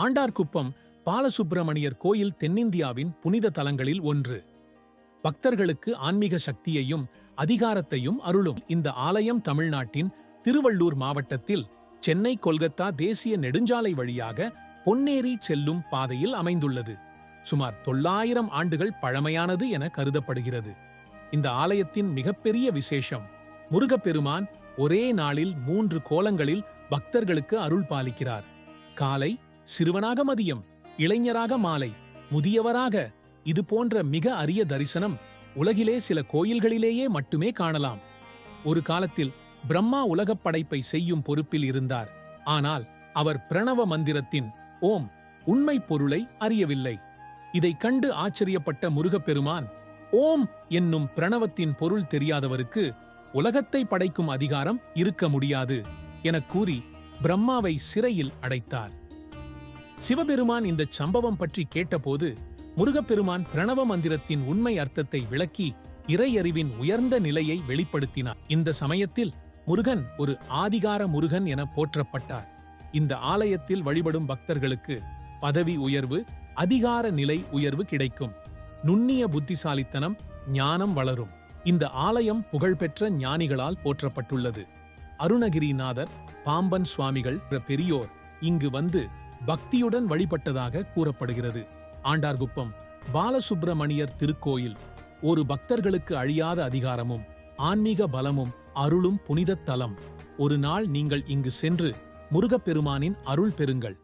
ஆண்டார்குப்பம் பாலசுப்பிரமணியர் கோயில் தென்னிந்தியாவின் புனித தலங்களில் ஒன்று. பக்தர்களுக்கு ஆன்மீக சக்தியையும் அதிகாரத்தையும் அருளும் இந்த ஆலயம் தமிழ்நாட்டின் திருவள்ளூர் மாவட்டத்தில் சென்னை கொல்கத்தா தேசிய நெடுஞ்சாலை வழியாக பொன்னேரி செல்லும் பாதையில் அமைந்துள்ளது. சுமார் 900 ஆண்டுகள் பழமையானது என கருதப்படுகிறது. இந்த ஆலயத்தின் மிகப்பெரிய விசேஷம், முருகப்பெருமான் ஒரே நாளில் 3 கோலங்களில் பக்தர்களுக்கு அருள் பாலிக்கிறார். காலை, சிறுவனாக மதியம், இளைஞராக மாலை, முதியவராக. இது போன்ற மிக அரிய தரிசனம் உலகிலே சில கோயில்களிலேயே மட்டுமே காணலாம். ஒரு காலத்தில் பிரம்மா உலகப் படைப்பை செய்யும் பொறுப்பில் இருந்தார். ஆனால் அவர் பிரணவ மந்திரத்தின் ஓம் உண்மை பொருளை அறியவில்லை. இதைக் கண்டு ஆச்சரியப்பட்ட முருகப்பெருமான், ஓம் என்னும் பிரணவத்தின் பொருள் தெரியாதவருக்கு உலகத்தை படைக்கும் அதிகாரம் இருக்க முடியாது எனக் கூறி பிரம்மாவை சிறையில் அடைத்தார். சிவபெருமான் இந்த சம்பவம் பற்றி கேட்டபோது முருகப்பெருமான் பிரணவ மந்திரத்தின் உண்மை அர்த்தத்தை விளக்கி இறையறிவின் உயர்ந்த நிலையை வெளிப்படுத்தினார். இந்த சமயத்தில் முருகன் ஒரு ஆதிகார முருகன் என போற்றப்பட்டார். இந்த ஆலயத்தில் வழிபடும் பக்தர்களுக்கு பதவி உயர்வு, அதிகார நிலை உயர்வு கிடைக்கும். நுண்ணிய புத்திசாலித்தனம், ஞானம் வளரும். இந்த ஆலயம் புகழ்பெற்ற ஞானிகளால் போற்றப்பட்டுள்ளது. அருணகிரிநாதர், பாம்பன் சுவாமிகள் பெரியோர் இங்கு வந்து பக்தியுடன் வழிபட்டதாக கூறப்படுகிறது. ஆண்டார்குப்பம் பாலசுப்பிரமணியர் திருக்கோயில் ஒரு பக்தர்களுக்கு அழியாத அதிகாரமும் ஆன்மீக பலமும் அருளும் புனிதத் தலம். ஒரு நாள் நீங்கள் இங்கு சென்று முருகப்பெருமானின் அருள் பெறுங்கள்.